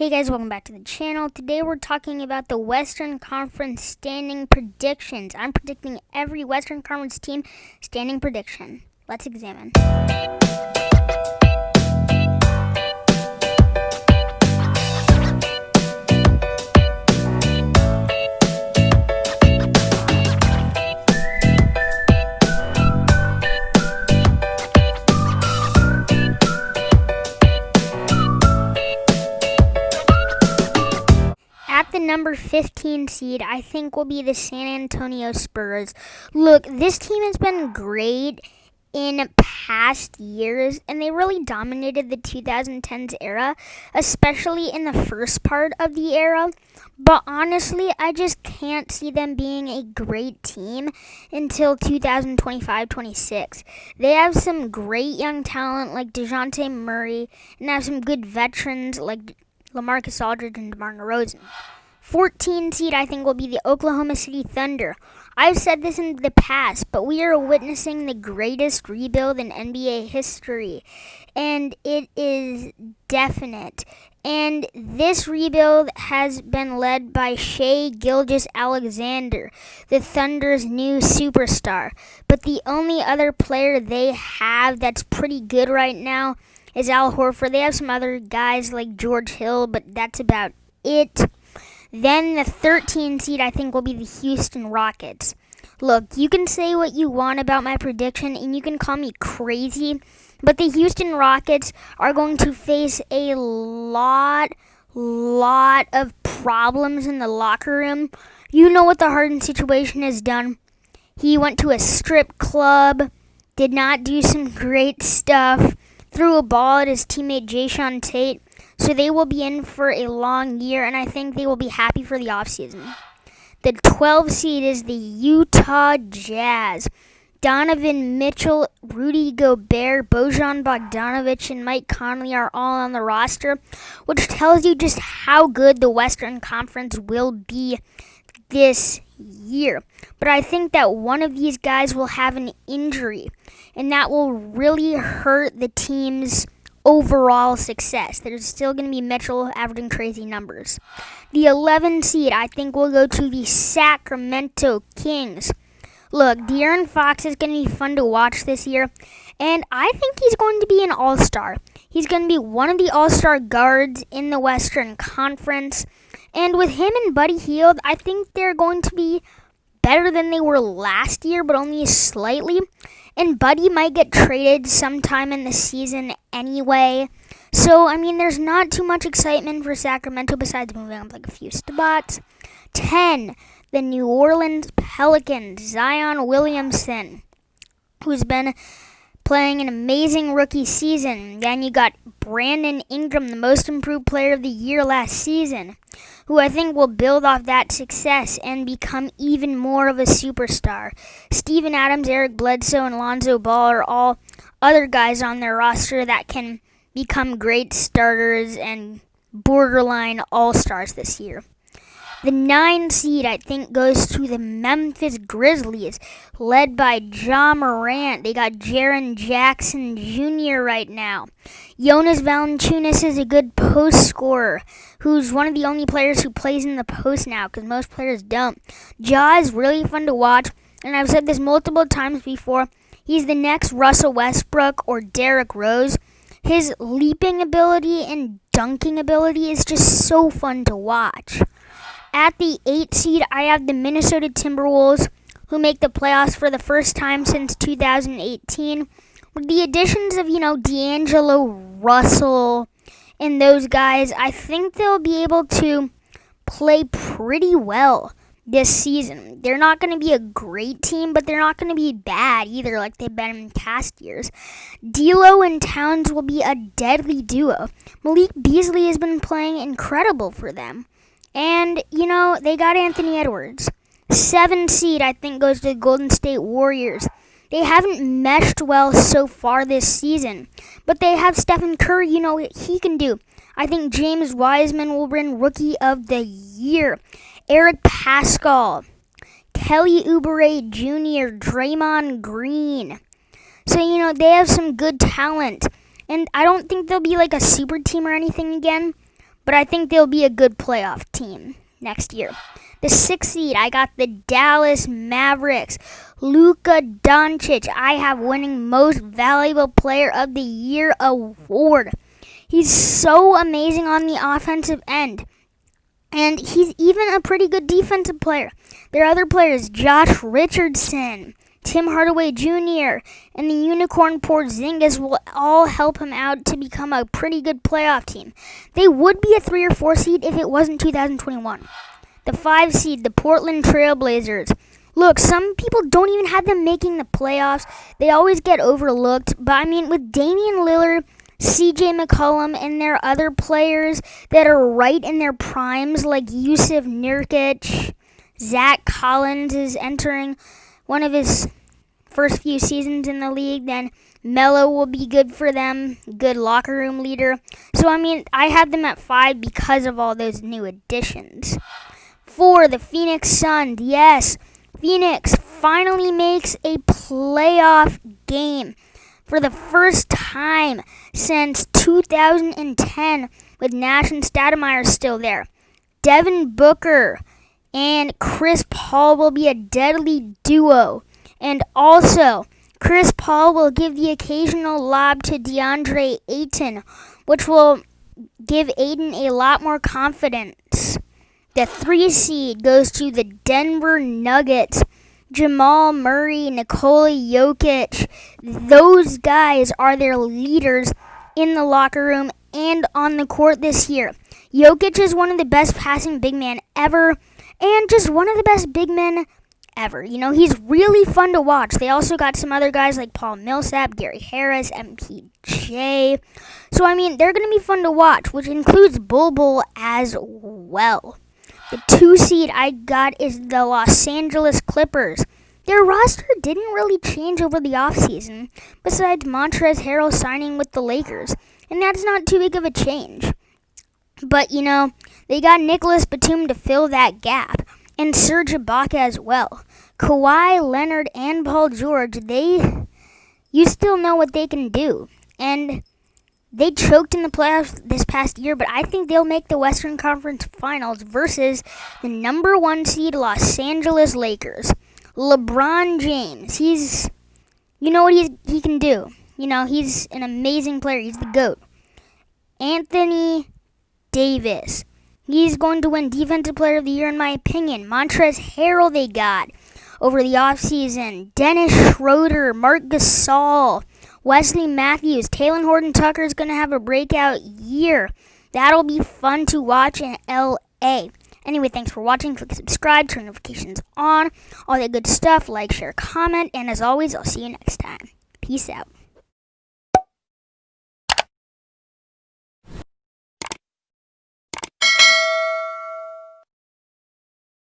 Hey guys, welcome back to the channel. Today we're talking about the Western Conference standing predictions. I'm predicting every Western Conference team standing prediction. Let's examine. At the number 15 seed, I think will be the San Antonio Spurs. Look, this team has been great in past years, and they really dominated the 2010s era, especially in the first part of the era. But honestly, I just can't see them being a great team until 2025-26. They have some great young talent like DeJounte Murray, and have some good veterans like LaMarcus Aldridge and DeMar DeRozan. 14 seed, I think, will be the Oklahoma City Thunder. I've said this in the past, but we are witnessing the greatest rebuild in NBA history, and it is definite. And this rebuild has been led by Shai Gilgeous-Alexander, the Thunder's new superstar. But the only other player they have that's pretty good right now is Al Horford. They have some other guys like George Hill, but that's about it. Then the 13 seed, I think, will be the Houston Rockets. Look, you can say what you want about my prediction, and you can call me crazy, but the Houston Rockets are going to face a lot of problems in the locker room. You know what the Harden situation has done. He went to a strip club, did not do some great stuff, threw a ball at his teammate Jae'Sean Tate. So they will be in for a long year, and I think they will be happy for the offseason. The 12 seed is the Utah Jazz. Donovan Mitchell, Rudy Gobert, Bojan Bogdanovic, and Mike Conley are all on the roster, which tells you just how good the Western Conference will be this year. But I think that one of these guys will have an injury, and that will really hurt the team's overall success. There's still going to be Mitchell averaging crazy numbers. The 11 seed, I think, will go to the Sacramento Kings. Look, De'Aaron Fox is going to be fun to watch this year, and I think he's going to be an all-star. He's going to be one of the all-star guards in the Western Conference, and with him and Buddy Hield, I think they're going to be better than they were last year, but only slightly. And Buddy might get traded sometime in the season anyway. So, I mean, there's not too much excitement for Sacramento besides moving up like a few spots. 10, the New Orleans Pelicans, Zion Williamson, who's been playing an amazing rookie season. Then you got Brandon Ingram, the most improved player of the year last season, who I think will build off that success and become even more of a superstar. Steven Adams, Eric Bledsoe, and Lonzo Ball are all other guys on their roster that can become great starters and borderline all-stars this year. The 9 seed, I think, goes to the Memphis Grizzlies, led by Ja Morant. They got Jaren Jackson Jr. right now. Jonas Valanciunas is a good post scorer, who's one of the only players who plays in the post now, because most players don't. Ja is really fun to watch, and I've said this multiple times before. He's the next Russell Westbrook or Derrick Rose. His leaping ability and dunking ability is just so fun to watch. At the 8 seed, I have the Minnesota Timberwolves, who make the playoffs for the first time since 2018. With the additions of, D'Angelo Russell and those guys, I think they'll be able to play pretty well this season. They're not going to be a great team, but they're not going to be bad either like they've been in past years. D'Lo and Towns will be a deadly duo. Malik Beasley has been playing incredible for them. And, they got Anthony Edwards. 7 seed, I think, goes to the Golden State Warriors. They haven't meshed well so far this season, but they have Stephen Curry. You know what he can do. I think James Wiseman will win Rookie of the Year. Eric Paschall, Kelly Oubre Jr., Draymond Green. So, they have some good talent. And I don't think they'll be like a super team or anything again, but I think they'll be a good playoff team next year. The 6th seed, I got the Dallas Mavericks. Luka Doncic, I have winning Most Valuable Player of the Year award. He's so amazing on the offensive end. And he's even a pretty good defensive player. There are other players, Josh Richardson, Tim Hardaway Jr., and the Unicorn Porzingis will all help him out to become a pretty good playoff team. They would be a 3 or 4 seed if it wasn't 2021. The 5 seed, the Portland Trailblazers. Look, some people don't even have them making the playoffs. They always get overlooked. But I mean, with Damian Lillard, CJ McCollum, and there are other players that are right in their primes, like Yusuf Nurkic. Zach Collins is entering one of his first few seasons in the league. Then Melo will be good for them, good locker room leader. So, I mean, I had them at 5 because of all those new additions. 4, the Phoenix Suns. Yes, Phoenix finally makes a playoff game for the first time since 2010 with Nash and Stoudemire still there. Devin Booker and Chris Paul will be a deadly duo. And also, Chris Paul will give the occasional lob to DeAndre Ayton, which will give Ayton a lot more confidence. The 3 seed goes to the Denver Nuggets. Jamal Murray, Nikola Jokic, those guys are their leaders in the locker room and on the court this year. Jokic is one of the best passing big men ever, and just one of the best big men ever. You know, he's really fun to watch. They also got some other guys like Paul Millsap, Gary Harris, MPJ. So, I mean, they're going to be fun to watch, which includes Bol Bol as well. The 2 seed I got is the Los Angeles Clippers. Their roster didn't really change over the offseason, besides Montrezl Harrell signing with the Lakers, and that's not too big of a change. But, you know, they got Nicholas Batum to fill that gap, and Serge Ibaka as well. Kawhi Leonard and Paul George, you still know what they can do. And they choked in the playoffs this past year, but I think they'll make the Western Conference Finals versus the number 1 seed Los Angeles Lakers. LeBron James, you know what he can do. You know, he's an amazing player. He's the GOAT. Anthony Davis, he's going to win Defensive Player of the Year in my opinion. Montrezl Harrell they got over the offseason. Dennis Schroeder, Marc Gasol, Wesley Matthews, Talen Horton-Tucker is going to have a breakout year. That'll be fun to watch in LA. Anyway, thanks for watching. Click subscribe, turn notifications on, all that good stuff. Like, share, comment, and as always, I'll see you next time. Peace out.